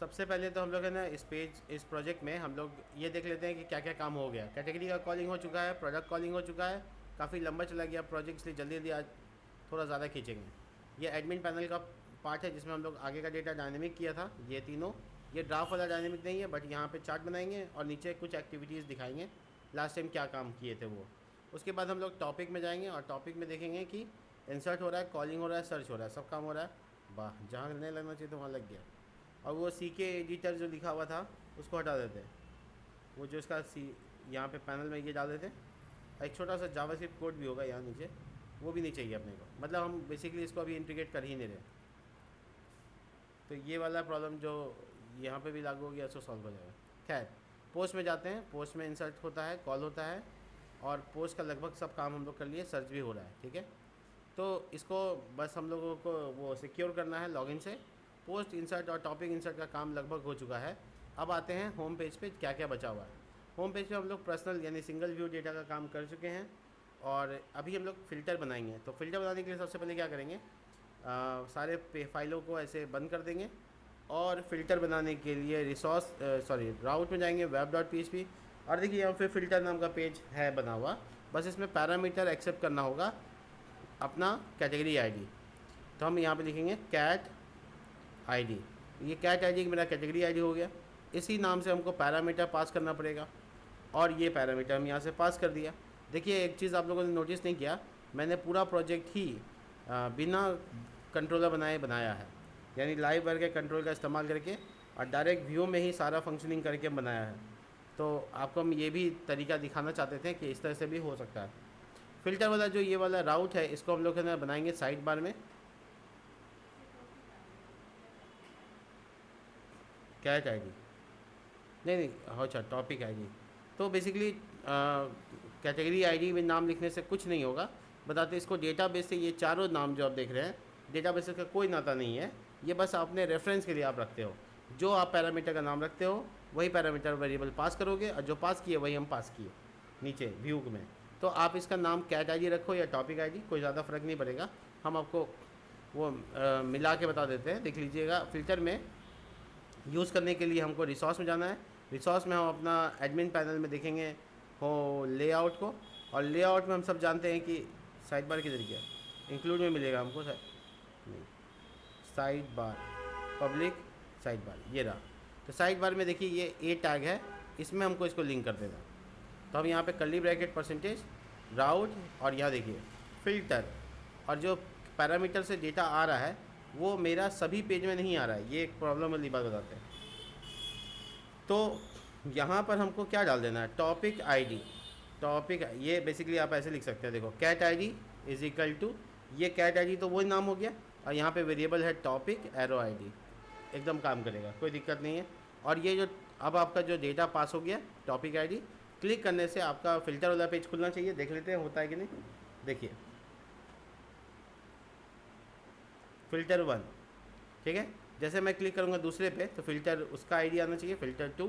सबसे पहले तो हम लोग है ना इस प्रोजेक्ट में हम लोग ये देख लेते हैं कि क्या क्या काम हो गया। कैटेगरी का कॉलिंग हो चुका है, प्रोडक्ट कॉलिंग हो चुका है, काफ़ी लंबा चला गया प्रोजेक्ट, इसलिए जल्दी जल्दी आज थोड़ा ज़्यादा खींचेंगे। ये एडमिन पैनल का पार्ट है जिसमें हम लोग आगे का डेटा डायनेमिक किया था। ये तीनों, ये ड्राफ्ट वाला डायनेमिक नहीं है, बट यहाँ पे चार्ट बनाएंगे और नीचे कुछ एक्टिविटीज़ दिखाएंगे लास्ट टाइम क्या काम किए थे वो। उसके बाद हम लोग टॉपिक में जाएंगे और टॉपिक में देखेंगे कि इंसर्ट हो रहा है, कॉलिंग हो रहा है, सर्च हो रहा है, सब काम हो रहा है। वाह, जहाँ नहीं लगना चाहिए तो वहाँ लग गया। और वो सी के एडिटर जो लिखा हुआ था उसको हटा देते हैं। वो जो इसका सी यहाँ पे पैनल में ये डाल देते हैं। एक छोटा सा जावास्क्रिप्ट कोड भी होगा यहाँ नीचे, वो भी नहीं चाहिए अपने को। मतलब हम बेसिकली इसको अभी इंटीग्रेट कर ही नहीं रहे। तो ये वाला प्रॉब्लम जो यहाँ पे भी लागू हो गया, उसको सॉल्व हो जाएगा। खैर, पोस्ट में जाते हैं। पोस्ट में इंसर्ट होता है, कॉल होता है, और पोस्ट का लगभग सब काम हम लोग कर लिए, सर्च भी हो रहा है। ठीक है, तो इसको बस हम लोगों को वो सिक्योर करना है लॉगिन से। पोस्ट इंसर्ट और टॉपिक इंसर्ट का काम लगभग हो चुका है। अब आते हैं होम पेज पे क्या क्या बचा हुआ है। होम पेज पे हम लोग पर्सनल यानी सिंगल व्यू डेटा का काम कर चुके हैं, और अभी हम लोग फ़िल्टर बनाएंगे। तो फ़िल्टर बनाने के लिए सबसे पहले क्या करेंगे, सारे फाइलों को ऐसे बंद कर देंगे, और फ़िल्टर बनाने के लिए राउट में जाएंगे, web.php, और देखिए यहाँ पे फ़िल्टर नाम का पेज है बना हुआ। बस इसमें पैरामीटर एक्सेप्ट करना होगा अपना कैटेगरी आईडी। तो हम यहाँ पे लिखेंगे कैट आईडी। ये कैट आईडी मेरा कैटेगरी आईडी हो गया। इसी नाम से हमको पैरामीटर पास करना पड़ेगा, और ये पैरामीटर हम यहाँ से पास कर दिया। देखिए एक चीज़ आप लोगों ने नोटिस नहीं किया, मैंने पूरा प्रोजेक्ट ही बिना कंट्रोलर बनाया है, यानी लाइव वर्क के कंट्रोल का इस्तेमाल करके और डायरेक्ट व्यू में ही सारा फंक्शनिंग करके बनाया है। तो आपको हम ये भी तरीका दिखाना चाहते थे कि इस तरह से भी हो सकता है। फ़िल्टर वाला जो ये वाला राउट है, इसको हम लोग है ना बनाएंगे साइड बार में, कैट आईडी नहीं, अच्छा टॉपिक आईडी। तो बेसिकली कैटेगरी आईडी में नाम लिखने से कुछ नहीं होगा। बताते इसको डेटाबेस से, ये चारों नाम जो आप देख रहे हैं डेटाबेस का कोई नाता नहीं है, ये बस अपने रेफरेंस के लिए आप रखते हो। जो आप पैरामीटर का नाम रखते हो वही पैरामीटर वेरिएबल पास करोगे, और जो पास किए वही हम पास किए नीचे व्यू में। तो आप इसका नाम कैट आईडी रखो या टॉपिक आईडी, कोई ज़्यादा फ़र्क नहीं पड़ेगा। हम आपको वो मिला के बता देते हैं, देख लीजिएगा। फ़िल्टर में यूज़ करने के लिए हमको रिसोर्स में जाना है। रिसोर्स में हम अपना एडमिन पैनल में देखेंगे हो लेआउट को, और लेआउट में हम सब जानते हैं कि साइड बार किधर गया, इंक्लूड में मिलेगा हमको नहीं, side bar, public side bar, ये रहा। तो साइड बार में देखिए ये ए टैग है, इसमें हमको इसको लिंक कर देना। तो हम यहाँ पे कर्ली ब्रैकेट परसेंटेज राउट, और यहाँ देखिए फ़िल्टर, और जो पैरामीटर से डेटा आ रहा है वो मेरा सभी पेज में नहीं आ रहा है। ये एक प्रॉब्लम वाली बात बताते हैं। तो यहाँ पर हमको क्या डाल देना है, टॉपिक आईडी। टॉपिक ये बेसिकली आप ऐसे लिख सकते हैं, देखो cat ID is equal to, ये कैट आईडी तो वही नाम हो गया, और यहाँ पे वेरिएबल है टॉपिक एरो आईडी, एकदम काम करेगा, कोई दिक्कत नहीं है। और ये जो अब आपका जो डेटा पास हो गया टॉपिक आईडी, क्लिक करने से आपका फ़िल्टर वाला पेज खुलना चाहिए। देख लेते हैं होता है कि नहीं। देखिए फ़िल्टर 1, ठीक है। जैसे मैं क्लिक करूँगा दूसरे पे तो फ़िल्टर उसका आईडी आना चाहिए, फ़िल्टर 2,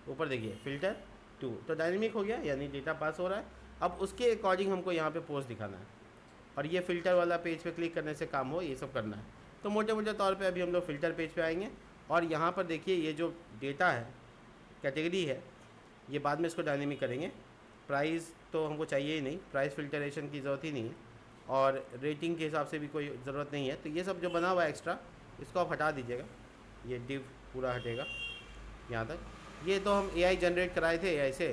ऊपर देखिए फ़िल्टर 2, तो डायनेमिक हो गया, यानी डेटा पास हो रहा है। अब उसके अकॉर्डिंग हमको यहाँ पे पोस्ट दिखाना है, और ये फ़िल्टर वाला पेज पे क्लिक करने से काम हो, ये सब करना है। तो मोटे मोटे तौर पे अभी हम लोग फ़िल्टर पेज पे आएंगे, और यहाँ पर देखिए ये जो डेटा है कैटेगरी है, ये बाद में इसको डायनेमिक करेंगे। प्राइस तो हमको चाहिए ही नहीं, प्राइस फ़िल्टरेशन की ज़रूरत ही नहीं है, और रेटिंग के हिसाब से भी कोई ज़रूरत नहीं है। तो ये सब जो बना हुआ है एक्स्ट्रा, इसको आप हटा दीजिएगा, ये डिव पूरा हटेगा यहाँ तक। ये तो हम एआई जनरेट कराए थे एआई से,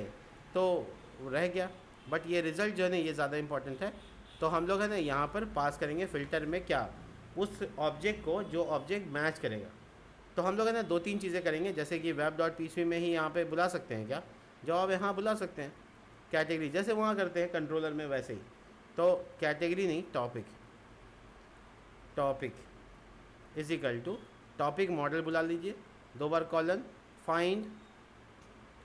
तो रह गया, बट ये रिज़ल्ट जो है ना ये ज़्यादा इंपॉर्टेंट है। तो हम लोग है ना यहाँ पर पास करेंगे फ़िल्टर में क्या, उस ऑब्जेक्ट को जो ऑब्जेक्ट मैच करेगा। तो हम लोग है ना 2-3 चीज़ें करेंगे, जैसे कि web.php में ही यहाँ पे बुला सकते हैं क्या, जवाब है हाँ बुला सकते हैं। कैटेगरी जैसे वहाँ करते हैं कंट्रोलर में वैसे ही, तो कैटेगरी नहीं topic is equal to topic model बुला लीजिए, 2 बार कॉलन, फाइंड,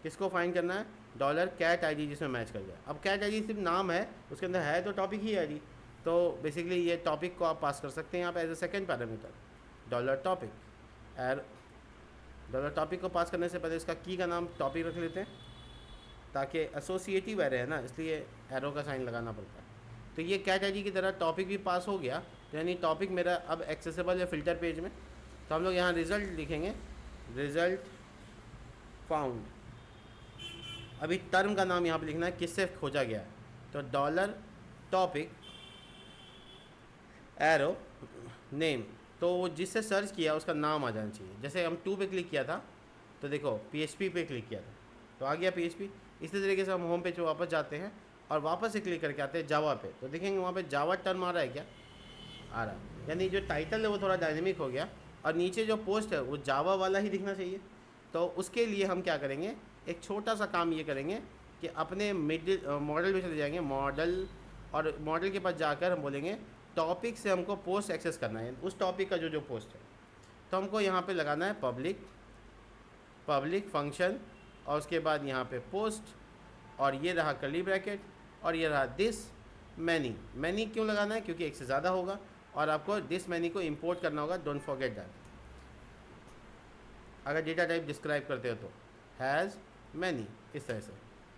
किसको फाइंड करना है, डॉलर कैट आईडी जिसमें मैच कर जाए। अब कैट आईडी सिर्फ नाम है, उसके अंदर है तो टॉपिक ही आईडी, तो बेसिकली ये टॉपिक को आप पास कर सकते हैं यहाँ पे as a second parameter, dollar topic को पास करने से पहले इसका की का नाम टॉपिक रख लेते हैं, ताकि एसोसिएटिव एरे है ना, इसलिए एरो का साइन लगाना पड़ता है। तो ये कैट आईडी की तरह टॉपिक भी पास हो गया, यानी टॉपिक मेरा अब एक्सेसिबल है फ़िल्टर पेज में। तो हम लोग यहाँ रिज़ल्ट लिखेंगे, रिजल्ट फाउंड। अभी टर्म का नाम यहाँ पे लिखना है किससे खोजा गया है, तो डॉलर टॉपिक एरो नेम, तो वो जिससे सर्च किया उसका नाम आ जाना चाहिए। जैसे हम 2 पे क्लिक किया था तो देखो PHP पे क्लिक किया था तो आ गया PHP। इसी तरीके से हम होम पेज पे वापस जाते हैं और वापस से क्लिक करके आते हैं जावा पे, तो देखेंगे वहाँ पे जावा टर्म आ रहा है क्या, आ रहा है। यानी जो टाइटल है वो थोड़ा डायनेमिक हो गया और नीचे जो पोस्ट है वो जावा वाला ही दिखना चाहिए। तो उसके लिए हम क्या करेंगे, एक छोटा सा काम ये करेंगे कि अपने मिडिल मॉडल में चले जाएंगे, मॉडल, और मॉडल के पास जाकर हम बोलेंगे टॉपिक से हमको पोस्ट एक्सेस करना है, उस टॉपिक का जो पोस्ट है। तो हमको यहाँ पे लगाना है पब्लिक फंक्शन और उसके बाद यहाँ पे पोस्ट, और ये रहा कर्ली ब्रैकेट और ये रहा दिस मैनी क्यों लगाना है, क्योंकि एक से ज़्यादा होगा और आपको दिस मैनी को इंपोर्ट करना होगा, डोंट फॉरगेट दैट। अगर डेटा टाइप डिस्क्राइब करते हो तो हैज़ मैनी इस तरह से,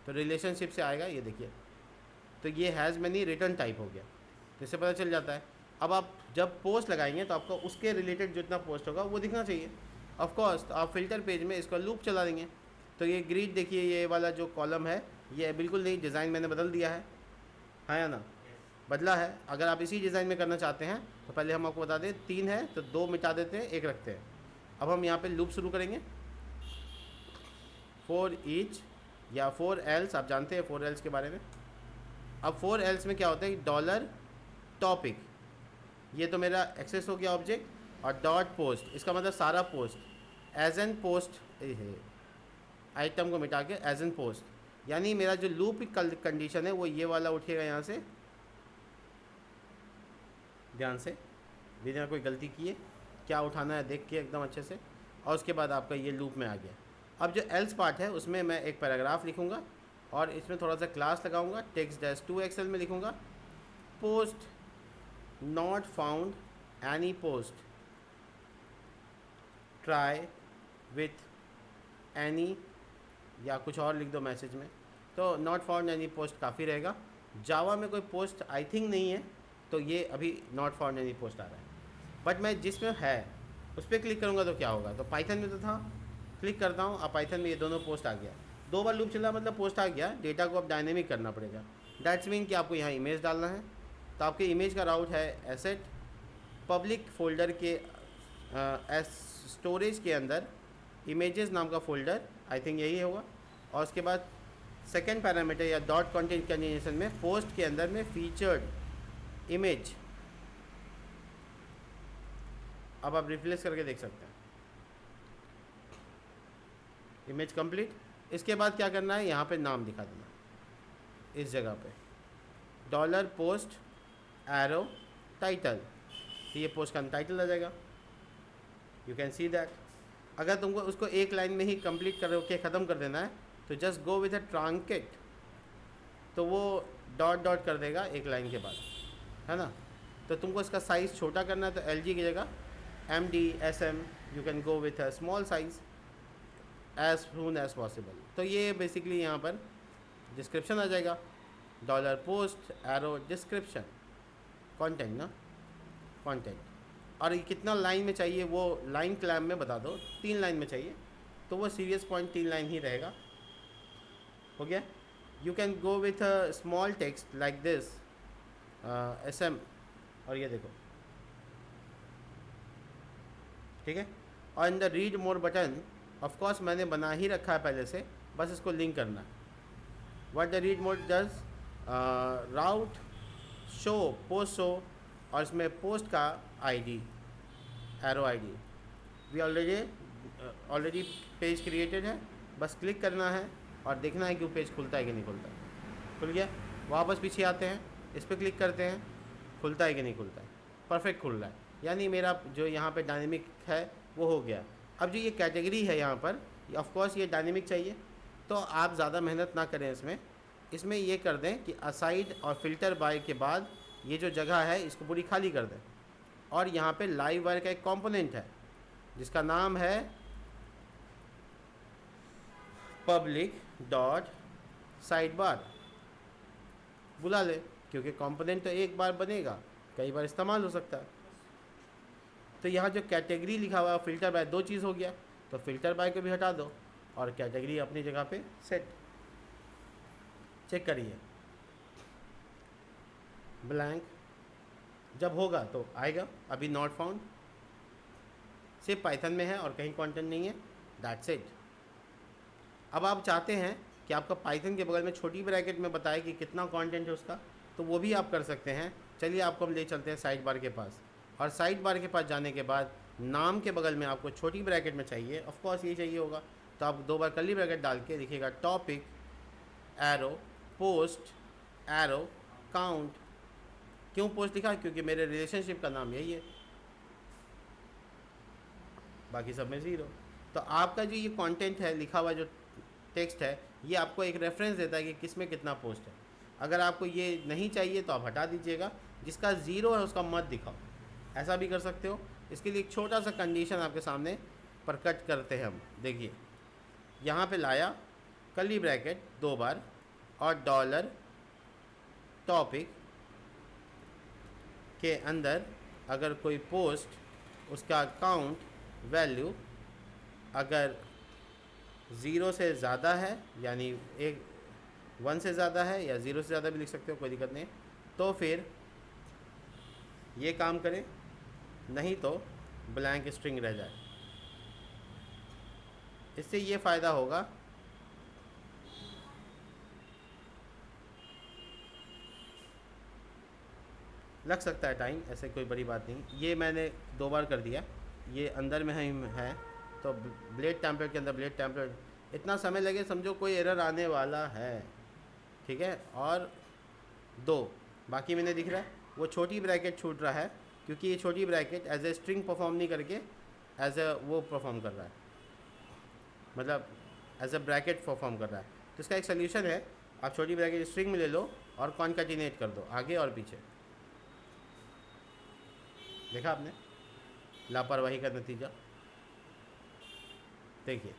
तो रिलेशनशिप से आएगा, ये देखिए। तो ये हैज़ मैनी रिटर्न टाइप हो गया, तो इससे पता चल जाता है। अब आप जब पोस्ट लगाएंगे तो आपको उसके रिलेटेड जितना पोस्ट होगा वो दिखना चाहिए। ऑफ कोर्स तो आप फिल्टर पेज में इसका लूप चला देंगे। तो ये ग्रीड देखिए, ये वाला जो कॉलम है ये बिल्कुल नहीं, डिज़ाइन मैंने बदल दिया है या ना, बदला है। अगर आप इसी डिज़ाइन में करना चाहते हैं तो पहले हम आपको बता दें 3 है तो 2 मिटा देते हैं, 1 रखते हैं। अब हम यहाँ पे लूप शुरू करेंगे, फॉर ईच या फॉर एल्स, आप जानते हैं फॉर एल्स के बारे में। अब फॉर एल्स में क्या होता है, डॉलर टॉपिक, ये तो मेरा एक्सेस हो गया ऑब्जेक्ट, और डॉट पोस्ट, इसका मतलब सारा post, as an post, item को मिटा के एज एन पोस्ट, यानी मेरा जो लूप कंडीशन है वो ये वाला उठेगा यहाँ से, ध्यान से, बिना कोई गलती किए क्या उठाना है देख के एकदम अच्छे से, और उसके बाद आपका ये लूप में आ गया। अब जो एल्स पार्ट है उसमें मैं एक पैराग्राफ लिखूँगा और इसमें थोड़ा सा क्लास लगाऊंगा, text-2 एक्सेल में लिखूँगा, post not found any post, try with any, या कुछ और लिख दो मैसेज में। तो नॉट फाउंड एनी पोस्ट काफ़ी रहेगा। जावा में कोई पोस्ट आई थिंक नहीं है, तो ये अभी नॉट फाउंड एनी पोस्ट आ रहा है। बट मैं जिसमें है उस पर क्लिक करूँगा तो क्या होगा, तो पाइथन में तो था, क्लिक करता हूँ, अब पाइथन में ये दोनों पोस्ट आ गया, 2 बार लूप चला मतलब पोस्ट आ गया। डेटा को अब डायनेमिक करना पड़ेगा, दैट्स मीन कि आपको यहाँ इमेज डालना है। तो आपके इमेज का राउट है एसेट, पब्लिक फोल्डर के स्टोरेज के अंदर इमेजेस नाम का फोल्डर, आई थिंक यही होगा। और उसके बाद सेकेंड पैरामीटर या डॉट कंटेंट कंजेनेशन में पोस्ट के अंदर में फीचर्ड इमेज, अब आप रिप्लेस करके देख सकते हैं, इमेज कंप्लीट। इसके बाद क्या करना है, यहाँ पे नाम दिखा देना इस जगह पे, डॉलर पोस्ट एरो टाइटल, तो ये पोस्ट का टाइटल आ जाएगा, यू कैन सी दैट। अगर तुमको उसको एक लाइन में ही कंप्लीट करके ख़त्म कर देना है तो just go with a truncate, तो वो डॉट डॉट कर देगा एक लाइन के बाद, है ना। तो तुमको इसका साइज़ छोटा करना है तो LG की जगह MD SM, you can go with a small size as soon as possible. तो ये बेसिकली यहाँ पर डिस्क्रिप्शन आ जाएगा, dollar post arrow description, content ना, कंटेंट, और ये कितना लाइन में चाहिए वो लाइन क्लैम में बता दो, 3 लाइन में चाहिए तो वो सीरियस पॉइंट 3 लाइन ही रहेगा, हो गया। You can go with a small text like this SM, और ये देखो, ठीक है। और in the read more button of course मैंने बना ही रखा है पहले से, बस इसको लिंक करना है। What the read mode does, route show post show, और इसमें पोस्ट का ID arrow ID, we already page created है, बस क्लिक करना है और देखना है कि वो पेज खुलता है कि नहीं खुलता है। खुल गया, वापस पीछे आते हैं, इस पर क्लिक करते हैं, खुलता है कि नहीं खुलता है, परफेक्ट खुल रहा है, यानी मेरा जो यहाँ पे डायनेमिक है वो हो गया। अब जो ये कैटेगरी है यहाँ पर, ऑफ कोर्स ये डायनेमिक चाहिए, तो आप ज़्यादा मेहनत ना करें इसमें ये कर दें कि असाइड और फिल्टर बाय के बाद ये जो जगह है इसको पूरी खाली कर दें, और यहाँ पे लाइव वायर का एक कंपोनेंट है जिसका नाम है पब्लिक डॉट साइड बार, बुला ले, क्योंकि कंपोनेंट तो एक बार बनेगा, कई बार इस्तेमाल हो सकता है। तो यहाँ जो कैटेगरी लिखा हुआ है फिल्टर बाय, 2 चीज़ हो गया, तो फ़िल्टर बाय को भी हटा दो और कैटेगरी अपनी जगह पे सेट। चेक करिए, ब्लैंक जब होगा तो आएगा, अभी नॉट फाउंड, सिर्फ पाइथन में है और कहीं कंटेंट नहीं है, दैट्स इट। अब आप चाहते हैं कि आपका पाइथन के बगल में छोटी ब्रैकेट में बताए कि कितना कंटेंट है उसका, तो वो भी आप कर सकते हैं। चलिए आपको हम ले चलते हैं साइड बार के पास, और साइड बार के पास जाने के बाद नाम के बगल में आपको छोटी ब्रैकेट में चाहिए, ऑफ कोर्स ये चाहिए होगा, तो आप 2 बार कर्ली ब्रैकेट डाल के लिखिएगा topic arrow post arrow count. क्यों पोस्ट लिखा? क्योंकि मेरे रिलेशनशिप का नाम यही है, बाकी सब में ज़ीरो। तो आपका जो ये कंटेंट है, लिखा हुआ जो टेक्स्ट है, ये आपको एक रेफरेंस देता है कि किस में कितना पोस्ट है। अगर आपको ये नहीं चाहिए तो आप हटा दीजिएगा, जिसका ज़ीरो है उसका मत दिखाओ, ऐसा भी कर सकते हो। इसके लिए एक छोटा सा कंडीशन आपके सामने पर कट करते हैं हम। देखिए यहाँ पे लाया कर्ली ब्रैकेट 2 बार और डॉलर टॉपिक के अंदर अगर कोई पोस्ट, उसका काउंट वैल्यू अगर 0 से ज़्यादा है, यानी 1 से ज़्यादा है, या 0 से ज़्यादा भी लिख सकते हो, कोई दिक्कत नहीं, तो फिर ये काम करें, नहीं तो ब्लैंक स्ट्रिंग रह जाए। इससे ये फ़ायदा होगा, लग सकता है टाइम, ऐसे कोई बड़ी बात नहीं। ये मैंने 2 बार कर दिया, ये अंदर में है तो ब्लेड टेम्पलेट के अंदर ब्लेड टेम्पलेट, इतना समय लगे समझो कोई एरर आने वाला है, ठीक है। और 2 बाकी मैंने दिख रहा है, वो छोटी ब्रैकेट छूट रहा है क्योंकि ये छोटी bracket as a string perform नहीं करके एज ए वो परफॉर्म कर रहा है, मतलब एज ए ब्रैकेट परफॉर्म कर रहा है। तो इसका एक सोल्यूशन है, आप छोटी ब्रैकेट स्ट्रिंग में ले लो और कॉन्कैटिनेट कर दो आगे और पीछे। देखा आपने लापरवाही का नतीजा? देखिए,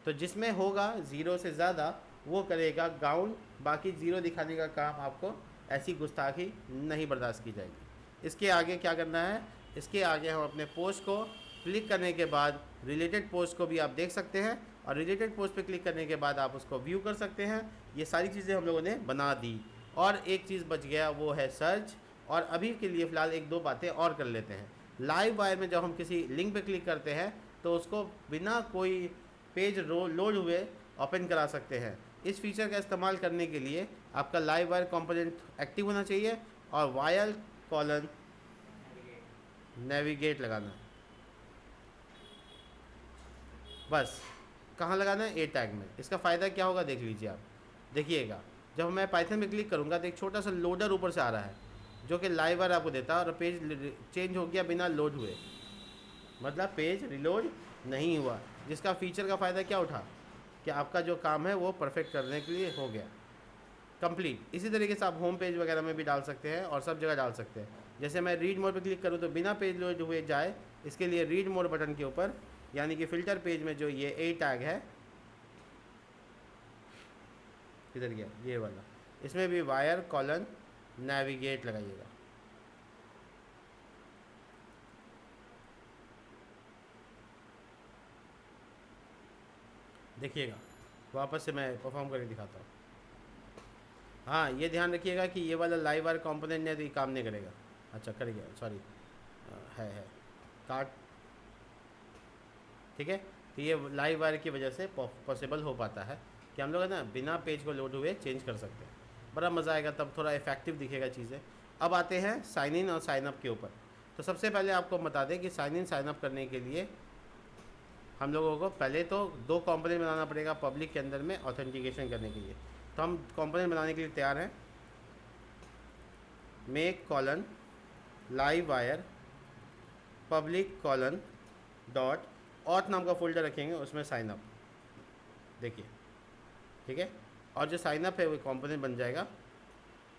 तो जिसमें होगा 0 से ज़्यादा वो करेगा गाउन, बाकी 0 दिखाने का काम आपको, ऐसी गुस्ताखी नहीं बर्दाश्त की जाएगी। इसके आगे क्या करना है, इसके आगे हम अपने पोस्ट को क्लिक करने के बाद रिलेटेड पोस्ट को भी आप देख सकते हैं, और रिलेटेड पोस्ट पे क्लिक करने के बाद आप उसको व्यू कर सकते हैं। ये सारी चीज़ें हम लोगों ने बना दी, और एक चीज़ बच गया, वो है सर्च। और अभी के लिए फ़िलहाल 1-2 बातें और कर लेते हैं। लाइव वायर में जब हम किसी लिंक पे क्लिक करते हैं तो उसको बिना कोई पेज लोड हुए ओपन करा सकते हैं। इस फीचर का इस्तेमाल करने के लिए आपका लाइव वायर कंपोनेंट एक्टिव होना चाहिए और वायर कॉलन नेविगेट लगाना है। बस कहाँ लगाना है? ए टैग में। इसका फ़ायदा क्या होगा देख लीजिए आप। देखिएगा, जब मैं पाइथन में क्लिक करूँगा तो एक छोटा सा लोडर ऊपर से आ रहा है जो कि लाइव वायर आपको देता है, और पेज चेंज हो गया बिना लोड हुए, मतलब पेज रिलोड नहीं हुआ। जिसका फीचर का फ़ायदा क्या उठा कि आपका जो काम है वो परफेक्ट करने के लिए हो गया कंप्लीट। इसी तरीके से आप होम पेज वगैरह में भी डाल सकते हैं और सब जगह डाल सकते हैं। जैसे मैं रीड मोड पर क्लिक करूँ तो बिना पेज लोड हुए जाए, इसके लिए रीड मोड बटन के ऊपर, यानी कि फ़िल्टर पेज में जो ये ए टैग है, किधर गया ये वाला, इसमें भी वायर कॉलन नेविगेट लगाइएगा। देखिएगा, वापस से मैं परफॉर्म करके दिखाता हूँ। हाँ, ये ध्यान रखिएगा कि ये वाला लाइव वायर कंपोनेंट ने तो ये काम नहीं करेगा। अच्छा कर गया, सॉरी, है काट, ठीक है। तो ये लाइव वायर की वजह से पॉसिबल हो पाता है कि हम लोग है ना बिना पेज को लोड हुए चेंज कर सकते हैं। बड़ा मज़ा आएगा, तब थोड़ा इफेक्टिव दिखेगा चीज़ें। अब आते हैं साइन इन और साइन अप के ऊपर। तो सबसे पहले आपको बता दें कि साइन इन साइन अप करने के लिए हम लोगों को पहले तो 2 कंपोनेंट बनाना पड़ेगा पब्लिक के अंदर में ऑथेंटिकेशन करने के लिए। तो हम कंपोनेंट बनाने के लिए तैयार हैं। Make colon live wire public colon dot auth नाम का फोल्डर रखेंगे, उसमें साइन अप, देखिए, ठीक है। और जो साइन अप है वो कंपोनेंट बन जाएगा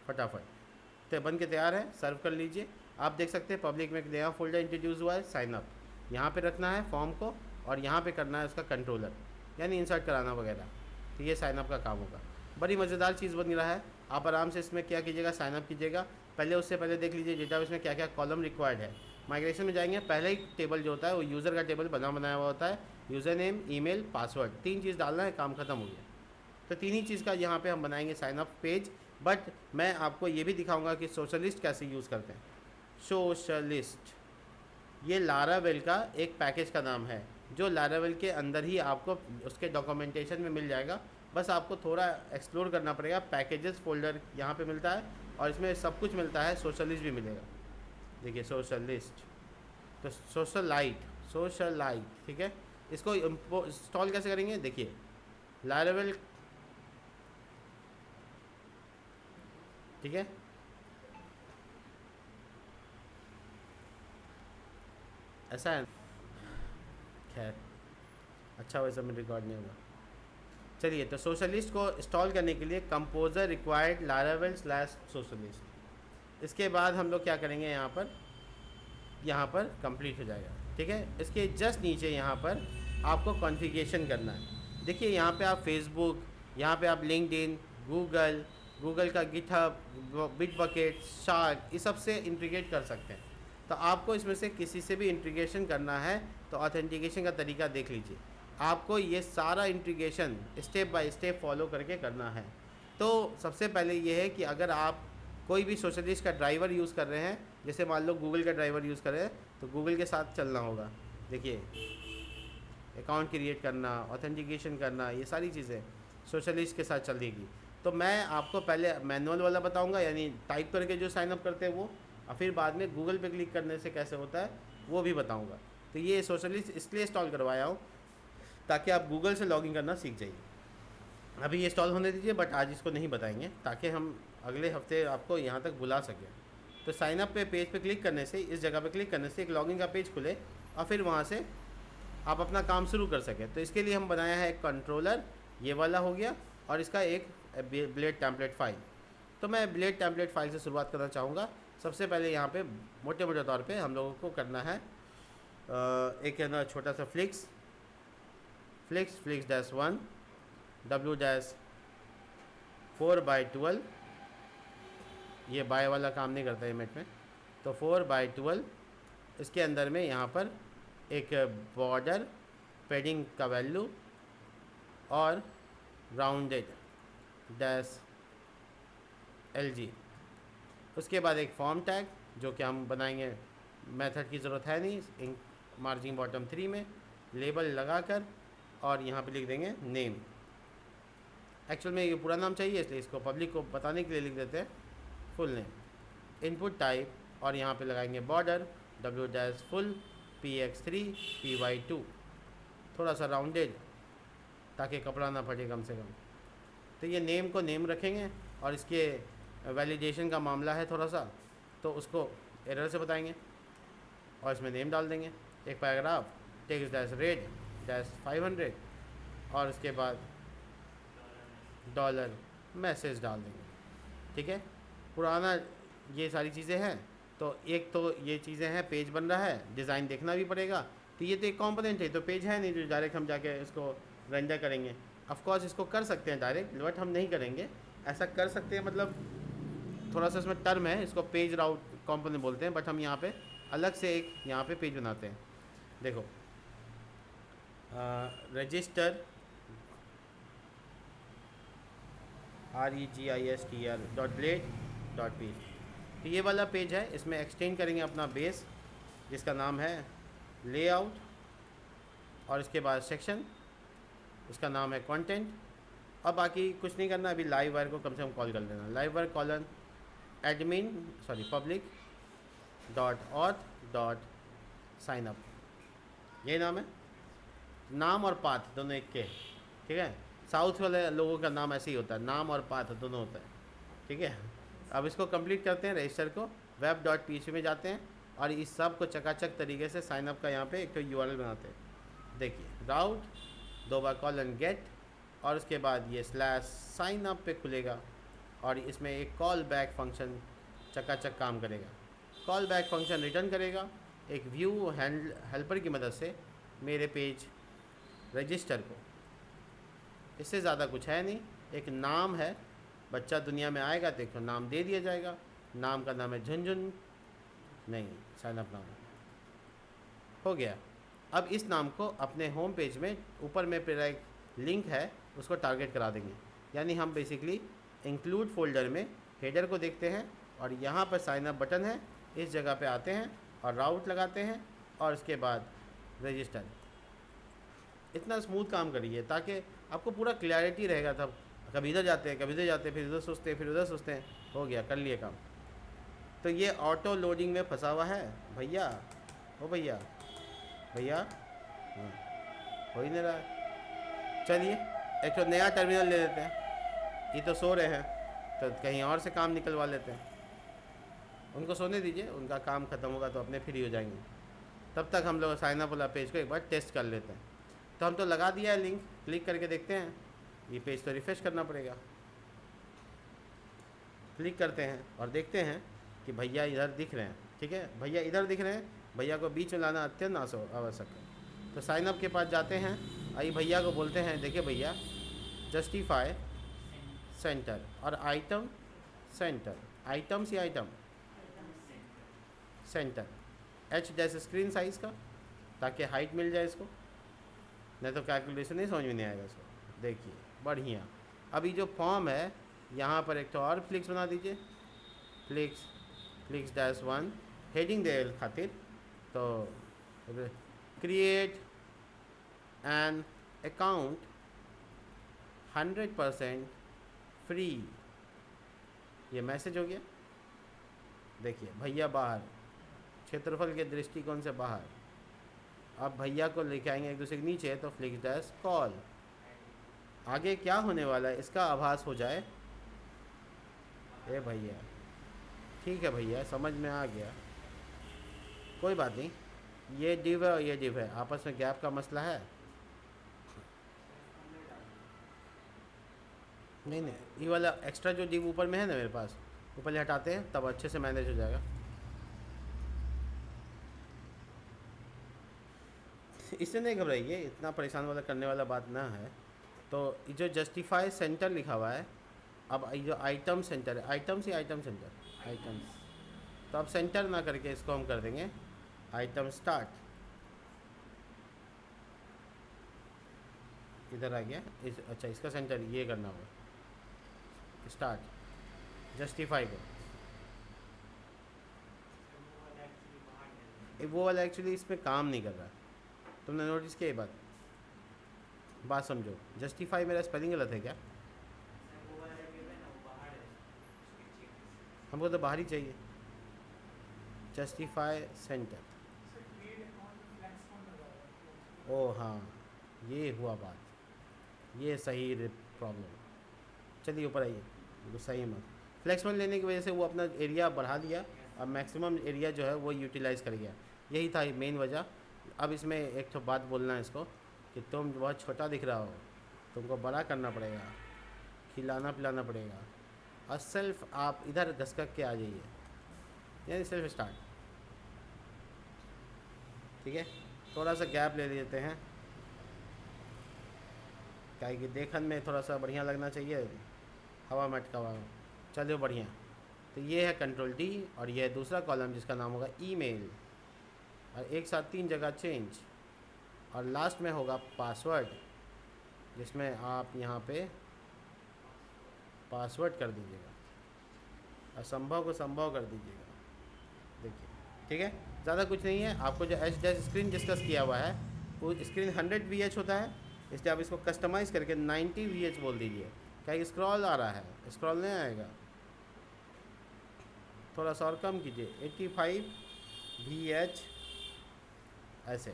फटाफट। तो बन के तैयार है, सर्व कर लीजिए। आप देख सकते हैं पब्लिक में एक नया फोल्डर इंट्रोड्यूस हुआ है, साइन अप। यहाँ पे रखना है फॉर्म को, और यहाँ पे करना है उसका कंट्रोलर, यानी इंसर्ट कराना वगैरह। तो ये साइन अप का काम होगा। बड़ी मज़ेदार चीज़ बन रहा है। आप आराम से इसमें क्या कीजिएगा, साइन अप कीजिएगा। पहले उससे पहले देख लीजिए डेटाबेस में क्या क्या कॉलम रिक्वायर्ड है। माइग्रेशन में जाएंगे, पहले ही टेबल जो होता है वो यूज़र का टेबल बनाया हुआ होता है, यूज़र नेम, ईमेल, पासवर्ड, 3 चीज़ डालना है, काम ख़त्म हो गया। तो 3 ही चीज़ का यहाँ पे हम बनाएंगे साइन अप पेज। बट मैं आपको ये भी दिखाऊंगा कि सोशलिस्ट कैसे यूज़ करते हैं। सोशलिस्ट ये लारावेल का एक पैकेज का नाम है, जो लारावेल के अंदर ही आपको उसके डॉक्यूमेंटेशन में मिल जाएगा। बस आपको थोड़ा एक्सप्लोर करना पड़ेगा। पैकेजेस फोल्डर यहाँ पे मिलता है और इसमें सब कुछ मिलता है, सोशलिस्ट भी मिलेगा। देखिए सोशलिस्ट, तो सोशलाइट, ठीक है। इसको इंस्टॉल कैसे करेंगे, देखिए लारावेल, ठीक है। ऐसा है, खैर अच्छा वैसे में रिकॉर्ड नहीं होगा। चलिए, तो सोशलिस्ट को इंस्टॉल करने के लिए composer required Laravel slash socialist. इसके बाद हम लोग क्या करेंगे, यहाँ पर कंप्लीट हो जाएगा, ठीक है। इसके जस्ट नीचे यहाँ पर आपको कॉन्फ़िगरेशन करना है। देखिए यहाँ पे आप फेसबुक, यहाँ पे आप लिंक्डइन, गूगल का गिटहब, बिटबकेट, शार्क, इस सब से इंटीग्रेट कर सकते हैं। तो आपको इसमें से किसी से भी इंटीग्रेशन करना है तो ऑथेंटिकेशन का तरीका देख लीजिए। आपको ये सारा integration step by step follow करके करना है। तो सबसे पहले ये है कि अगर आप कोई भी सोशलिस्ट का ड्राइवर यूज़ कर रहे हैं, जैसे मान लो गूगल का ड्राइवर यूज़ कर रहे हैं, तो गूगल के साथ चलना होगा। देखिए अकाउंट क्रिएट करना, ऑथेंटिकेशन करना, ये सारी चीज़ें सोशलिस्ट के साथ चलेगी। तो मैं आपको पहले मैनुअल वाला बताऊंगा, यानी टाइप करके जो साइन अप करते हैं वो, और फिर बाद में गूगल पे क्लिक करने से कैसे होता है वो भी बताऊंगा। तो ये सोशलिस्ट इसलिए इंस्टॉल करवाया हूँ ताकि आप गूगल से लॉगिन करना सीख जाइए। अभी ये इंस्टॉल होने दीजिए, बट आज इसको नहीं बताएंगे ताकि हम अगले हफ्ते आपको यहाँ तक बुला सकें। तो साइन अप पे पेज पे क्लिक करने से, इस जगह पे क्लिक करने से एक लॉगिन का पेज खुले और फिर वहाँ से आप अपना काम शुरू कर सकें। तो इसके लिए हम बनाया है एक कंट्रोलर, ये वाला हो गया, और इसका एक ब्लेड टेम्पलेट फाइल। तो मैं ब्लेड टेम्पलेट फाइल से शुरुआत करना चाहूँगा। सबसे पहले यहाँ पे मोटे मोटे तौर पे हम लोगों को करना है एक है ना छोटा सा फ्लिक्स -1 W-4/12, ये बाय वाला काम नहीं करता इमेज में, तो 4/12। इसके अंदर में यहाँ पर एक बॉर्डर पैडिंग का वैल्यू और राउंडेड -LG। उसके बाद एक फॉर्म टैग जो कि हम बनाएंगे, मेथड की ज़रूरत है नहीं, मार्जिन बॉटम 3 में लेबल लगाकर, और यहाँ पे लिख देंगे नेम। एक्चुअल में ये पूरा नाम चाहिए, इसलिए इसको पब्लिक को बताने के लिए लिख देते हैं फुल नेम। इनपुट टाइप, और यहाँ पे लगाएंगे बॉर्डर W-full PX3 PY2, थोड़ा सा राउंडेड ताकि कपड़ा ना फटे कम से कम। तो ये नेम को नेम रखेंगे, और इसके वैलिडेशन का मामला है थोड़ा सा, तो उसको एरर से बताएंगे और इसमें नेम डाल देंगे। एक पैराग्राफ text-red-500, और उसके बाद डॉलर मैसेज डाल देंगे, ठीक है। पुराना ये सारी चीज़ें हैं। तो एक तो ये चीज़ें हैं, पेज बन रहा है, डिज़ाइन देखना भी पड़ेगा। तो ये तो एक कंपोनेंट है, तो पेज है नहीं जो डायरेक्ट हम जाके इसको रेंडर करेंगे। ऑफ कोर्स इसको कर सकते हैं डायरेक्ट, बट हम नहीं करेंगे। ऐसा कर सकते हैं, मतलब थोड़ा सा इसमें टर्म है, इसको पेज राउट कंपोनेंट बोलते हैं, बट हम यहाँ पे अलग से एक यहाँ पे पेज बनाते हैं। देखो रजिस्टर REGISTR.blade.page, तो ये वाला पेज है। इसमें एक्सटेंड करेंगे अपना बेस जिसका नाम है लेआउट, और इसके बाद सेक्शन, इसका नाम है कंटेंट। अब बाकी कुछ नहीं करना, अभी लाइव वायर को कम से कम कॉल कर लेना, लाइव वायर कॉलन public.auth.signup, ये नाम है। नाम और पाथ दोनों एक के, ठीक है। साउथ वाले लोगों का नाम ऐसे ही होता है, नाम और पाथ दोनों होता है, ठीक है। अब इसको कंप्लीट करते हैं, रजिस्टर को web.php में जाते हैं, और इस सब को चकाचक तरीके से साइनअप का यहाँ पे एक तो URL बनाते हैं। देखिए राउट, 2 बार कॉलन गेट, और उसके बाद ये /signup पे खुलेगा, और इसमें एक कॉल बैक फंक्शन चकाचक काम करेगा। कॉल बैक फंक्शन रिटर्न करेगा एक व्यू हेल्पर की मदद से मेरे पेज रजिस्टर को। इससे ज़्यादा कुछ है नहीं, एक नाम है, बच्चा दुनिया में आएगा तो एक नाम दे दिया जाएगा। नाम का नाम है झुनझुन, नहीं साइनअप नाम हो गया। अब इस नाम को अपने होम पेज में ऊपर में मेरा एक लिंक है उसको टारगेट करा देंगे। यानी हम बेसिकली इंक्लूड फोल्डर में हेडर को देखते हैं और यहाँ पर साइन अप बटन है, इस जगह पे आते हैं और राउट लगाते हैं और उसके बाद रजिस्टर। इतना स्मूथ काम करिए ताकि आपको पूरा क्लैरिटी रहेगा। तब कभी इधर जाते हैं, कभी इधर जाते हैं, फिर इधर सोचते हैं, फिर उधर सोचते हैं, हो गया, कर लिए काम। तो ये ऑटो लोडिंग में फंसा हुआ है भैया। ओ भैया, भैया हाँ, हो ही नहीं रहा है। चलिए एक तो नया टर्मिनल ले लेते हैं, ये तो सो रहे हैं तो कहीं और से काम निकलवा लेते हैं। उनको सोने दीजिए, उनका काम ख़त्म होगा तो अपने फ्री हो जाएंगे। तब तक हम लोग साइन अप वाला पेज को एक बार टेस्ट कर लेते हैं। तो हम तो लगा दिया है लिंक, क्लिक करके देखते हैं। ये पेज तो रिफ़्रेश करना पड़ेगा। क्लिक करते हैं और देखते हैं कि भैया इधर दिख रहे हैं। ठीक है, भैया इधर दिख रहे हैं, भैया को बीच में लाना अत्यंत आवश्यक है। तो साइन अप के पास जाते हैं, आई भैया को बोलते हैं देखिए भैया जस्टिफाई सेंटर और आइटम सेंटर, आइटम्स या आइटम सेंटर, एच जैसे स्क्रीन साइज़ का, ताकि हाइट मिल जाए इसको, नहीं तो कैलकुलेशन नहीं समझ में नहीं आएगा इसको। देखिए बढ़िया। अभी जो फॉर्म है यहाँ पर एक तो और फ्लिक्स बना दीजिए, फ्लिक्स फ्लिक्स -1 हेडिंग दे खातिर। तो क्रिएट एन अकाउंट 100% फ्री, ये मैसेज हो गया। देखिए भैया बाहर, क्षेत्रफल के दृष्टिकोण से बाहर। अब भैया को लेके आएंगे एक दूसरे के नीचे, तो फ्लिक्स डैश कॉल। आगे क्या होने वाला है इसका आभास हो जाए। ए भैया ठीक है भैया, समझ में आ गया, कोई बात नहीं। ये डिव है और ये डिव है, आपस में गैप का मसला है। नहीं नहीं, ये वाला एक्स्ट्रा जो डिव ऊपर में है ना मेरे पास, वो पहले हटाते हैं तब अच्छे से मैनेज हो जाएगा। इससे नहीं घबराइए, इतना परेशान वाला करने वाला बात ना है। तो ये जो जस्टिफाई सेंटर लिखा हुआ है, अब ये जो आइटम सेंटर है, आइटम्स या आइटम सेंटर, आइटम्स, तो अब सेंटर ना करके इसको हम कर देंगे आइटम स्टार्ट। इधर आ गया अच्छा इसका सेंटर ये करना होगा, स्टार्ट जस्टिफाई को। वो वाला एक्चुअली इसमें काम नहीं कर रहा, तुमने नोटिस किया ये बात समझो। जस्टिफाई मेरा स्पेलिंग गलत है क्या? हमको तो बाहर ही चाहिए, जस्टिफाई सेंटर। ओ हाँ, ये हुआ बात, ये सही प्रॉब्लम। चलिए ऊपर आइए, वो सही मत फ्लेक्स वन लेने की वजह से वो अपना एरिया बढ़ा दिया, अब मैक्सिमम एरिया जो है वो यूटिलाइज़ कर गया। यही था मेन वजह। अब इसमें एक तो बात बोलना है इसको कि तुम बहुत छोटा दिख रहा हो, तुमको बड़ा करना पड़ेगा, खिलाना पिलाना पड़ेगा, और सेल्फ आप इधर घसक के आ जाइए, यानी सेल्फ स्टार्ट। ठीक है, थोड़ा सा गैप ले लेते हैं, क्या कि देखन में थोड़ा सा बढ़िया लगना चाहिए, हवा में अटका हुआ। चलिए बढ़िया। तो ये है कंट्रोल डी और ये है दूसरा कॉलम जिसका नाम होगा ईमेल, और एक साथ 3 जगह चेंज, और लास्ट में होगा पासवर्ड, जिसमें आप यहाँ पे पासवर्ड कर दीजिएगा, असंभव को संभव कर दीजिएगा। देखिए ठीक है, ज़्यादा कुछ नहीं है। आपको जो एच डैश स्क्रीन डिस्कस किया हुआ है वो स्क्रीन 100 VH होता है, इसलिए आप इसको कस्टमाइज़ करके 90 VH बोल दीजिए। क्या स्क्रॉल आ रहा है? स्क्रॉल नहीं आएगा, थोड़ा सा और कम कीजिए, 85 VH, ऐसे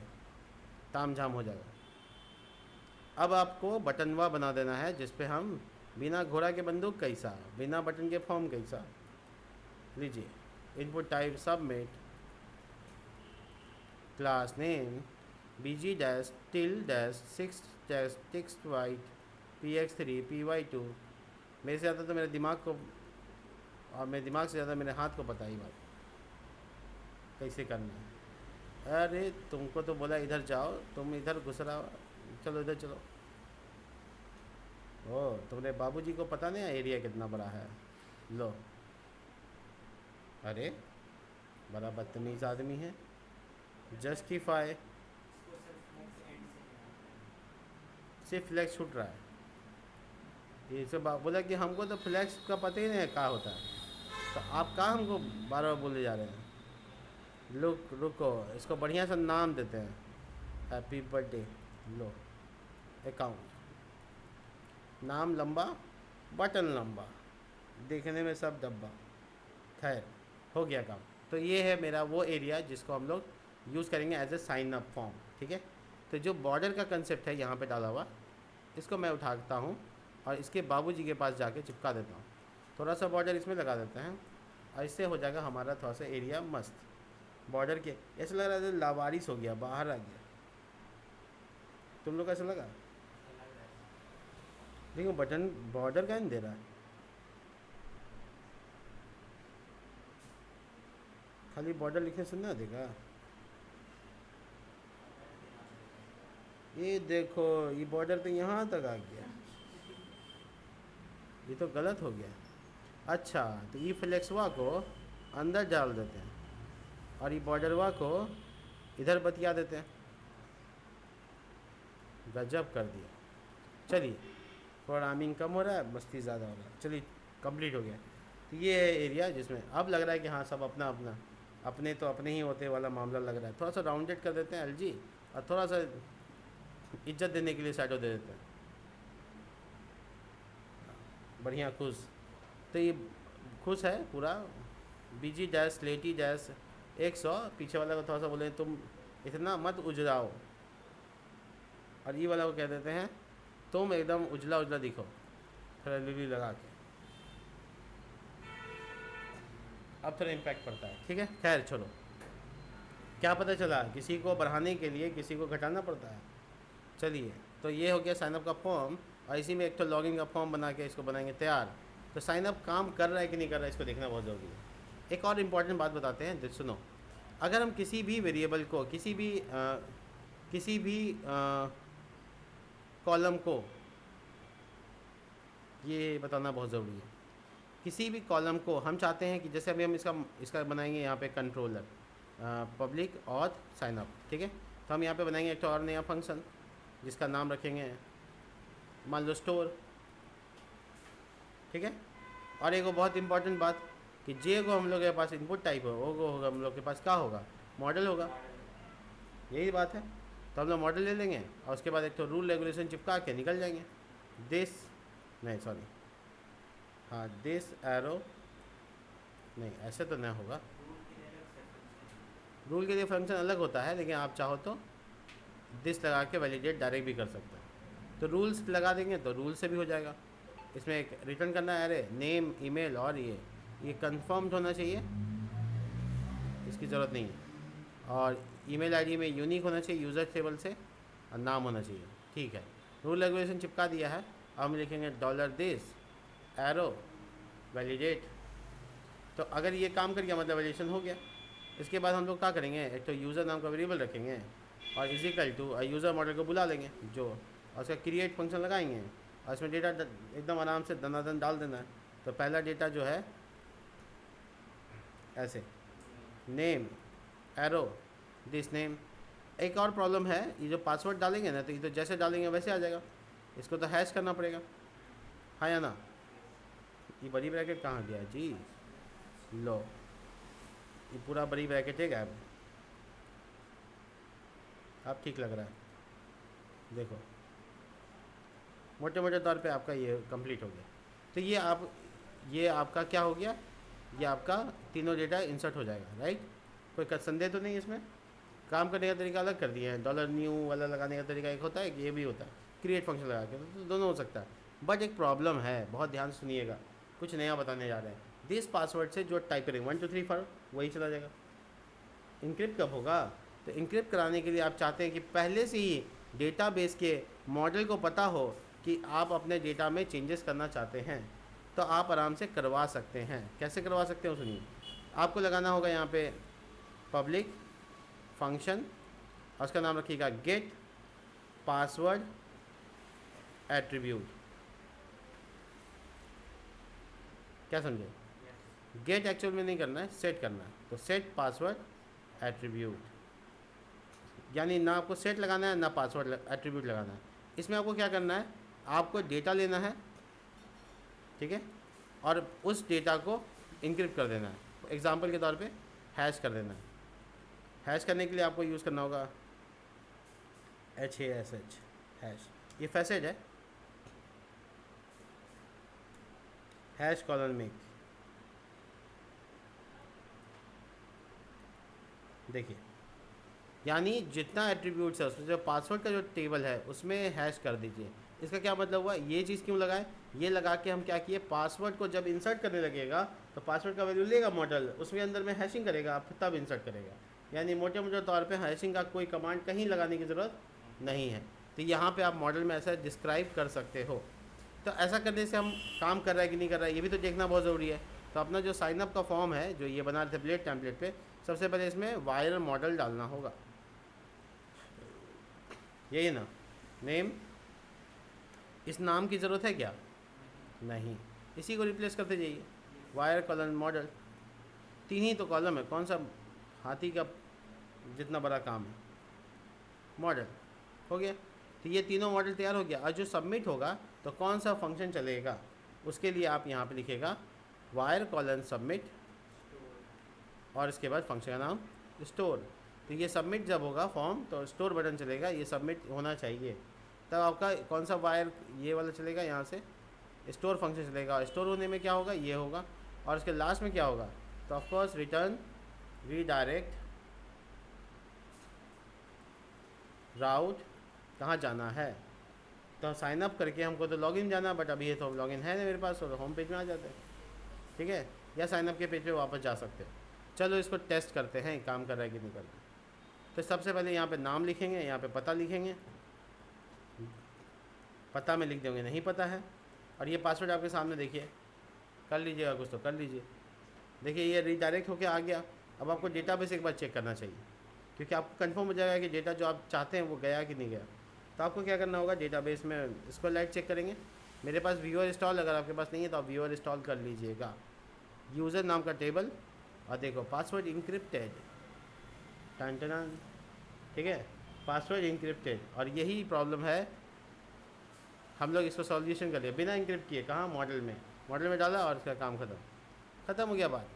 तामझाम हो जाएगा। अब आपको बटनवा बना देना है जिस पे हम बिना घोड़ा के बंदूक कैसा, बिना बटन के फॉर्म कैसा। लीजिए, input type submit, class name BG-til-6 text white PX3 PY2। मेरे से ज़्यादा तो मेरे दिमाग को, और मेरे दिमाग से ज़्यादा मेरे हाथ को पता ही बात कैसे करना है। अरे तुमको तो बोला इधर जाओ, तुम इधर घुस रहा हो, चलो इधर चलो। ओ तुमने बाबूजी को पता नहीं है एरिया कितना बड़ा है, लो। अरे बड़ा बदतमीज़ आदमी है। जस्टिफाई सिर्फ फ्लैक्स छूट रहा है। ये सब बोला कि हमको तो फ्लैक्स का पता ही नहीं है क्या होता है, तो आप कहाँ हमको बार बार बोले जा रहे हैं। रुको, इसको बढ़िया सा नाम देते हैं, हैप्पी बर्थडे। लो, अकाउंट, नाम लंबा, बटन लंबा, देखने में सब डब्बा। खैर, हो गया काम। तो ये है मेरा वो एरिया जिसको हम लोग यूज़ करेंगे as a sign up form, ठीक है। तो जो बॉर्डर का कंसेप्ट है यहाँ पे डाला हुआ, इसको मैं उठाता हूँ और इसके बाबूजी के पास जाके चिपका देता हूँ। थोड़ा सा बॉर्डर इसमें लगा देते हैं और इससे हो जाएगा हमारा थोड़ा सा एरिया मस्त। बॉर्डर के ऐसा लग रहा है लावारिस हो गया, बाहर आ गया। तुम लोग कैसा लगा? देखो बटन बॉर्डर का नहीं दे रहा है, खाली बॉर्डर लिखने से ना देगा। ये देखो, ये बॉर्डर तो यहाँ तक आ गया, ये तो गलत हो गया। अच्छा, तो ये फ्लेक्सवा को अंदर डाल देते हैं और ये बॉर्डरवा को इधर बतिया देते हैं। गजब कर दिया। चलिए, प्रोग्रामिंग कम हो रहा है, मस्ती ज़्यादा हो रहा है। चलिए, कंप्लीट हो गया। तो ये है एरिया जिसमें अब लग रहा है कि हाँ सब अपना अपना, अपने तो अपने ही होते वाला मामला लग रहा है। थोड़ा सा राउंडेड कर देते हैं एलजी, और थोड़ा सा इज्जत देने के लिए शैडो दे देते हैं। बढ़िया, खुश। तो ये खुश है पूरा। बीजी डैश स्लेटी डैश 100, पीछे वाला को थोड़ा सा बोले तुम इतना मत उजराओ, और ये वाला को कह देते हैं तुम एकदम उजला उजला दिखो, फिर लिली लगा के। अब थोड़ा इम्पैक्ट पड़ता है, ठीक है। खैर छोड़ो, क्या पता चला, किसी को बढ़ाने के लिए किसी को घटाना पड़ता है। चलिए, तो ये हो गया साइनअप का फॉर्म, और इसी में एक तो लॉगिन का फॉर्म बना के इसको बनाएंगे तैयार। तो साइनअप काम कर रहा है कि नहीं कर रहा है, इसको देखना बहुत ज़रूरी है। एक और इम्पॉर्टेंट बात बताते हैं, सुनो। अगर हम किसी भी वेरिएबल को, किसी भी कॉलम को, ये बताना बहुत ज़रूरी है, किसी भी कॉलम को हम चाहते हैं कि जैसे अभी हम इसका बनाएंगे यहाँ पे कंट्रोलर, पब्लिक और साइनअप, ठीक है। तो हम यहाँ पे बनाएंगे एक तो और नया फंक्शन जिसका नाम रखेंगे मान लो स्टोर, ठीक है। और एक बहुत इंपॉर्टेंट बात कि जे को हम लोग के पास इनपुट टाइप हो, वो होगा हम लोग के पास क्या होगा, मॉडल होगा। यही बात है। तो हम लोग मॉडल ले लेंगे और उसके बाद एक तो रूल रेगुलेशन चिपका के निकल जाएंगे। दिस एरो, नहीं ऐसे तो नहीं होगा, रूल के लिए फंक्शन अलग होता है, लेकिन आप चाहो तो दिस लगा के वैलिडेट डायरेक्ट भी कर सकते हैं। तो रूल्स लगा देंगे तो रूल से भी हो जाएगा। इसमें एक रिटर्न करना है अरे नेम, ईमेल, और ये कंफर्म्ड होना चाहिए, इसकी ज़रूरत नहीं है। और ईमेल आईडी में यूनिक होना चाहिए यूज़र टेबल से, और नाम होना चाहिए, ठीक है। रूल रेगुलेशन चिपका दिया है। अब हम लिखेंगे $this एरो वैलिडेट। तो अगर ये काम कर गया मतलब वैलिडेशन हो गया। इसके बाद हम लोग क्या करेंगे, एक तो यूज़र नाम का वेरिएबल रखेंगे और इजिकल टू यूज़र मॉडल को बुला लेंगे जो, और उसका क्रिएट फंक्शन लगाएंगे और इसमें डेटा एकदम आराम से दनादन डाल देना है। तो पहला डेटा जो है ऐसे, नेम एरो दिस नेम। एक और प्रॉब्लम है, ये जो पासवर्ड डालेंगे ना, तो ये तो जैसे डालेंगे वैसे आ जाएगा, इसको तो हैश करना पड़ेगा, हाँ या ना। ये बड़ी ब्रैकेट कहाँ गया जी, लो ये पूरा बड़ी ब्रैकेट है गैप। अब ठीक लग रहा है, देखो मोटे मोटे तौर पे आपका ये कंप्लीट हो गया। तो ये आपका क्या हो गया, ये आपका तीनों डेटा इंसर्ट हो जाएगा, राइट। कोई संदेह तो नहीं इसमें। काम करने का तरीका अलग कर दिया है, $new वाला लगाने का तरीका एक होता है, कि ये भी होता है क्रिएट फंक्शन लगा के, तो दोनों हो सकता है। बट एक प्रॉब्लम है, बहुत ध्यान से सुनिएगा, कुछ नया बताने जा रहे हैं। दिस पासवर्ड से जो टाइप करेंगे 1 2 3 4 वही चला जाएगा। इनक्रिप्ट कब होगा, तो इनक्रिप्ट कराने के लिए आप चाहते हैं कि पहले से ही डेटाबेस के मॉडल को पता हो कि आप अपने डेटा में चेंजेस करना चाहते हैं, तो आप आराम से करवा सकते हैं। कैसे करवा सकते हो सुनिए। आपको लगाना होगा यहाँ पे पब्लिक फंक्शन, और उसका नाम रखिएगा गेट पासवर्ड एट्रीब्यूट। क्या समझे, गेट एक्चुअल में नहीं करना है, सेट करना है। तो सेट पासवर्ड एट्रीब्यूट, यानी ना आपको सेट लगाना है ना पासवर्ड एट्रीब्यूट लगाना है, इसमें आपको क्या करना है, आपको डेटा लेना है, ठीक है, और उस डेटा को इनक्रिप्ट कर देना है। एग्जांपल के तौर पे हैश कर देना है। हैश करने के लिए आपको यूज़ करना होगा HASH, हैश। ये फैसेज है, हैश कॉलन मेक। देखिए, यानी जितना एट्रीब्यूट्स है उसमें जो पासवर्ड का जो टेबल है उसमें हैश कर दीजिए। इसका क्या मतलब हुआ, ये चीज़ क्यों लगाए, ये लगा के हम क्या किए, पासवर्ड को जब इंसर्ट करने लगेगा तो पासवर्ड का वैल्यू लेगा मॉडल, उसके अंदर में हैशिंग करेगा, फिर तब इंसर्ट करेगा। यानी मोटे मोटे तौर पे हैशिंग का कोई कमांड कहीं लगाने की ज़रूरत नहीं है। तो यहाँ पे आप मॉडल में ऐसा डिस्क्राइब कर सकते हो। तो ऐसा करने से हम काम कर रहा है कि नहीं कर रहा है ये भी तो देखना बहुत ज़रूरी है। तो अपना जो साइनअप का फॉर्म है जो ये बना रहे थे ब्लेड टेम्पलेट पे, सबसे पहले इसमें वायर मॉडल डालना होगा, यही ना, नेम। इस नाम की ज़रूरत है क्या, नहीं, इसी को रिप्लेस करते जाइए, वायर कॉलम मॉडल। 3 ही तो कॉलम है, कौन सा हाथी का जितना बड़ा काम है, मॉडल हो गया। तो ये तीनों मॉडल तैयार हो गया। और जो सबमिट होगा तो कौन सा फंक्शन चलेगा, उसके लिए आप यहाँ पे लिखेगा वायर कॉलन सबमिट, और इसके बाद फंक्शन का नाम स्टोर। तो ये सबमिट जब होगा फॉर्म तो स्टोर बटन चलेगा, ये सबमिट होना चाहिए, तब आपका कौन सा वायर ये वाला चलेगा, यहाँ से स्टोर फंक्शन चलेगा। स्टोर होने में क्या होगा, ये होगा, और इसके लास्ट में क्या होगा, तो ऑफकोर्स रिटर्न रीडायरेक्ट राउट कहाँ जाना है। तो साइन अप करके हमको तो लॉगिन जाना, बट अभी ये तो लॉगिन है ना मेरे पास, तो होम पेज में आ जाते हैं, ठीक है, या साइन अप के पेज पे वापस जा सकते हो। चलो इसको टेस्ट करते हैं काम कर रहा है कि नहीं कर रहा है। तो सबसे पहले यहाँ पे नाम लिखेंगे, यहाँ पे पता लिखेंगे, पता में लिख देंगे नहीं पता है, और ये पासवर्ड आपके सामने देखिए, कर लीजिएगा कुछ तो कर लीजिए। देखिए ये रीडायरेक्ट होके आ गया। अब आपको डेटाबेस एक बार चेक करना चाहिए, क्योंकि आपको कंफर्म हो जाएगा कि डेटा जो आप चाहते हैं वो गया कि नहीं गया। तो आपको क्या करना होगा, डेटाबेस में इसको लाइट चेक करेंगे। मेरे पास व्यूअर इंस्टॉल, अगर आपके पास नहीं है तो आप व्यूअर इंस्टॉल कर लीजिएगा। यूज़र नाम का टेबल, और देखो पासवर्ड इंक्रिप्टेड, टन, ठीक है, पासवर्ड इंक्रिप्टेड। और यही प्रॉब्लम है, हम लोग इसको सॉल्यूशन कर लिए बिना इंक्रिप्ट किए। कहाँ, मॉडल में डाला और इसका काम ख़त्म हो गया बात।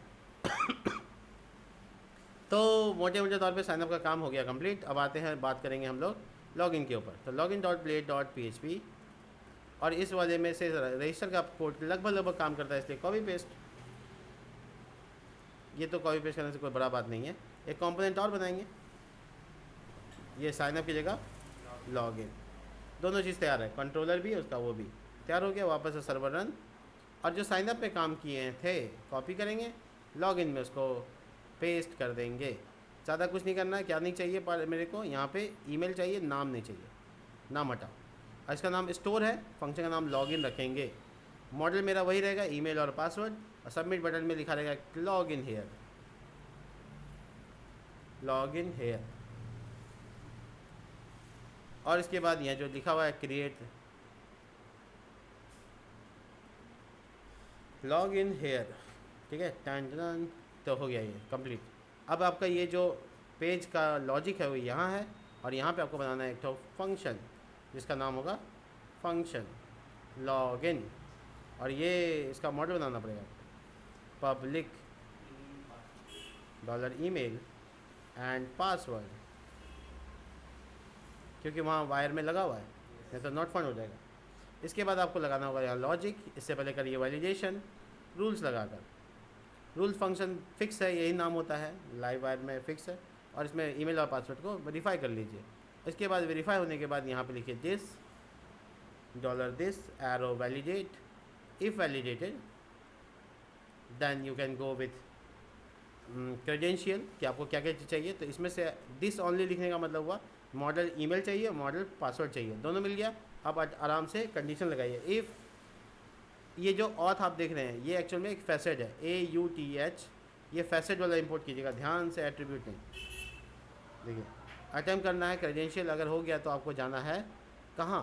तो मोटे तौर पे साइनअप का काम हो गया कंप्लीट। अब आते हैं, बात करेंगे हम लोग लॉगिन के ऊपर। तो login.blade.php, और इस वाले में से रजिस्टर का कोड लगभग काम करता है, इसलिए कॉपी पेस्ट। ये तो कॉपी पेस्ट करने से कोई बड़ा बात नहीं है। एक कंपोनेंट और बनाएंगे, ये साइनअप की जगह लॉगिन, दोनों चीज़ तैयार है, कंट्रोलर भी उसका वो भी तैयार हो गया। वापस से सर्वर रन, और जो साइनअप पे काम किए थे कॉपी करेंगे, लॉगिन में उसको पेस्ट कर देंगे। ज़्यादा कुछ नहीं करना है। क्या नहीं चाहिए पर मेरे को यहाँ पे ईमेल चाहिए, नाम नहीं चाहिए, नाम हटाओ। और इसका नाम स्टोर है, फंक्शन का नाम लॉगिन रखेंगे। मॉडल मेरा वही रहेगा, ईमेल और पासवर्ड, और सबमिट बटन में लिखा रहेगा लॉगिन हेयर, लॉगिन हेयर। और इसके बाद यहाँ जो लिखा हुआ है क्रिएट लॉगिन हेयर, ठीक है, टन, तो हो गया ये कंप्लीट। अब आपका ये जो पेज का लॉजिक है वो यहाँ है, और यहाँ पे आपको बनाना है एक तो फंक्शन जिसका नाम होगा फंक्शन लॉगिन, और ये इसका मॉडल बनाना पड़ेगा पब्लिक $email एंड पासवर्ड, क्योंकि वहाँ वायर में लगा हुआ है, नहीं तो नॉट फाउंड हो जाएगा। इसके बाद आपको लगाना होगा यहाँ लॉजिक, इससे पहले करिए वैलिडेशन रूल्स लगाकर। रूल फंक्शन फिक्स है, यही नाम होता है, लाइव वायर में फिक्स है, और इसमें ईमेल और पासवर्ड को वेरीफाई कर लीजिए। इसके बाद वेरीफाई होने के बाद यहाँ पे लिखिए this arrow validate, if validated then you can go with credential, कि आपको क्या क्या चाहिए। तो इसमें से दिस ओनली लिखने का मतलब हुआ मॉडल ईमेल चाहिए, मॉडल पासवर्ड चाहिए, दोनों मिल गया। अब आराम से कंडीशन लगाइए। इफ़ ये जो ऑथ आप देख रहे हैं ये एक्चुअल में एक फैसेट है, AUTH, ये फैसेट वाला इंपोर्ट कीजिएगा ध्यान से, एट्रीब्यूट नहीं। देखिए अटेम्प्ट करना है क्रेडेंशियल, अगर हो गया तो आपको जाना है कहाँ,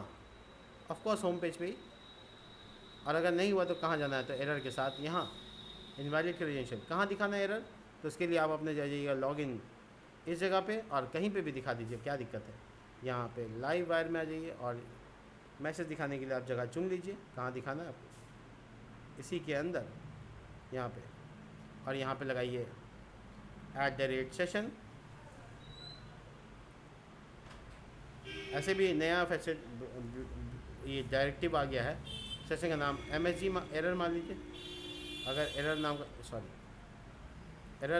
ऑफकोर्स होम पेज पे ही, और अगर नहीं हुआ तो कहाँ जाना है, तो एरर के साथ यहाँ इनवैलिड क्रेडेंशियल। कहाँ दिखाना है एरर, तो उसके लिए आप अपने जाइएगा लॉगिन इस जगह पे, और कहीं पे भी दिखा दीजिए, क्या दिक्कत है। यहाँ पे लाइव वायर में आ जाइए और मैसेज दिखाने के लिए आप जगह चुन लीजिए कहाँ दिखाना है आपको, इसी के अंदर यहाँ पे, और यहाँ पे लगाइए @session। ऐसे भी नया फैसिलिटी ये डायरेक्टिव आ गया है, सेशन का नाम MSG एरर मान लीजिए। अगर एरर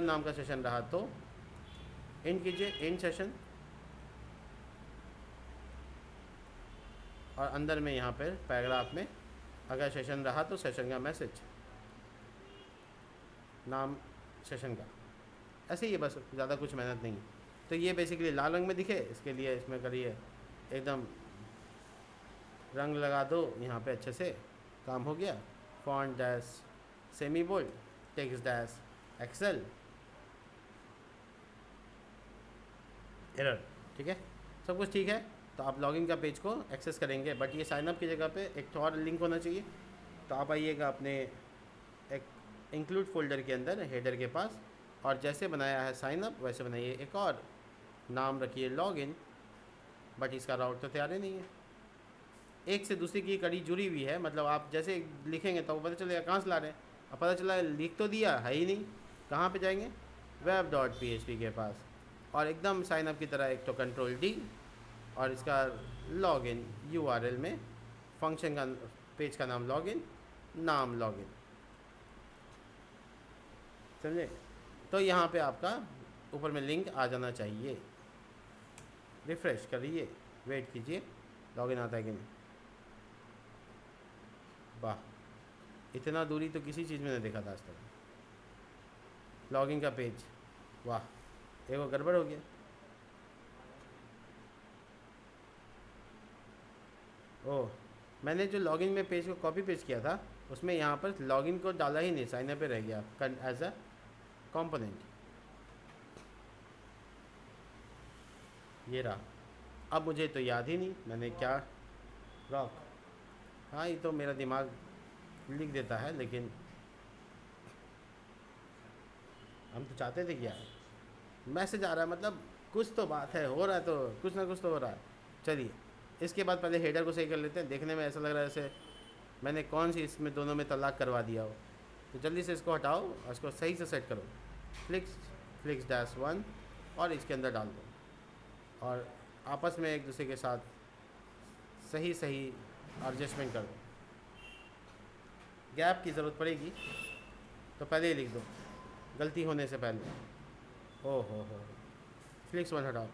नाम का सेशन रहा तो एंड कीजिए, एंड सेशन, और अंदर में यहाँ पर पैराग्राफ में अगर सेशन रहा तो सेशन का मैसेज, नाम सेशन का, ऐसे ही, बस ज़्यादा कुछ मेहनत नहीं। तो ये बेसिकली लाल रंग में दिखे, इसके लिए इसमें करिए एकदम रंग लगा दो यहाँ पे, अच्छे से काम हो गया। Font dash semi bold, text dash XL, error, ठीक है, सब कुछ ठीक है। तो आप लॉगिन का पेज को एक्सेस करेंगे, बट ये साइनअप की जगह पे एक तो और लिंक होना चाहिए। तो आप आइएगा अपने एक इंक्लूड फोल्डर के अंदर हेडर के पास, और जैसे बनाया है साइनअप वैसे बनाइए एक और, नाम रखिए लॉगिन, बट इसका राउट तो तैयार ही नहीं है, एक से दूसरी की कड़ी जुड़ी हुई है। मतलब आप जैसे लिखेंगे तो पता चलेगा कहाँ से ला रहे हैं, अब पता चला लिख तो दिया है ही नहीं, कहाँ पे जाएंगे, web.php के पास, और एकदम साइनअप की तरह एक तो Ctrl+D, और इसका लॉगिन URL में फंक्शन का पेज का नाम लॉगिन, नाम लॉगिन, समझे। तो यहाँ पे आपका ऊपर में लिंक आ जाना चाहिए। रिफ़्रेश करिए, वेट कीजिए लॉगिन आता है कि नहीं। वाह, इतना दूरी तो किसी चीज़ में नहीं देखा था आज तक। लॉगिन का पेज, वाह, एक वो गड़बड़ हो गया। ओह, मैंने जो लॉगिन में पेज को कॉपी पेस्ट किया था उसमें यहाँ पर लॉगिन को डाला ही नहीं, साइन अप पे रह गया एज अ कंपोनेंट। ये रहा। अब मुझे तो याद ही नहीं मैंने क्या रॉक, हाँ ये तो मेरा दिमाग लिख देता है, लेकिन हम तो चाहते थे क्या, मैसेज आ रहा है मतलब कुछ तो बात है, हो रहा है, तो कुछ ना कुछ तो हो रहा है। चलिए इसके बाद पहले हेडर को सही कर लेते हैं। देखने में ऐसा लग रहा है जैसे मैंने कौन सी इसमें दोनों में तलाक करवा दिया हो। तो जल्दी से इसको हटाओ और इसको सही से सेट करो, फ्लिक्स-1, और इसके अंदर डाल दो, और आपस में एक दूसरे के साथ सही सही एडजस्टमेंट कर दो। गैप की ज़रूरत पड़ेगी तो पहले ही लिख दो, गलती होने से पहले। ओ हो, फ्लिक्स-1 हटाओ।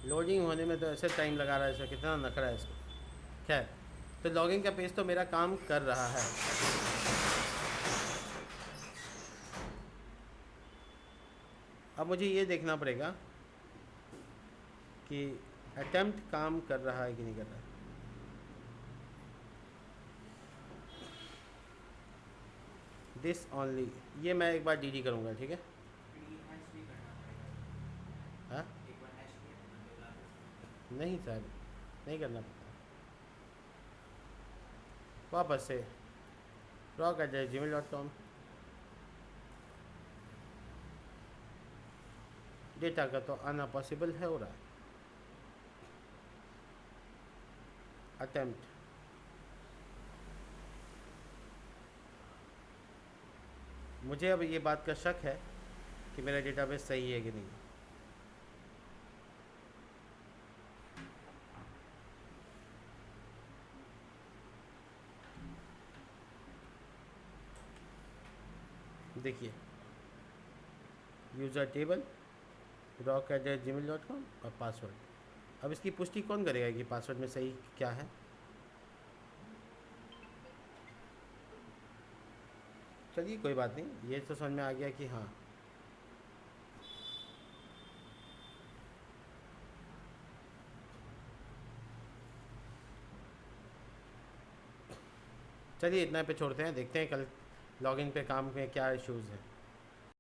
लोडिंग होने में तो ऐसे टाइम लगा रहा है, इसका कितना नखरा है इसको। खैर, तो लॉगिन का पेज तो मेरा काम कर रहा है। अब मुझे ये देखना पड़ेगा कि अटेम्प्ट काम कर रहा है कि नहीं कर रहा है। दिस ओनली, ये मैं एक बार डी करूँगा, ठीक है। हाँ नहीं सर, नहीं करना पड़ता। वापस से rock@gmail.com, डेटा का तो आना पॉसिबल है, हो रहा है। अटेम्प्ट, मुझे अब ये बात का शक है कि मेरा डेटाबेस सही है कि नहीं। देखिए, यूज़र टेबल rock@gmail.com और पासवर्ड। अब इसकी पुष्टि कौन करेगा कि पासवर्ड में सही क्या है। चलिए कोई बात नहीं, ये तो समझ में आ गया कि हाँ। चलिए इतना पे छोड़ते हैं, देखते हैं कल लॉगिन पे काम में क्या इश्यूज़ हैं।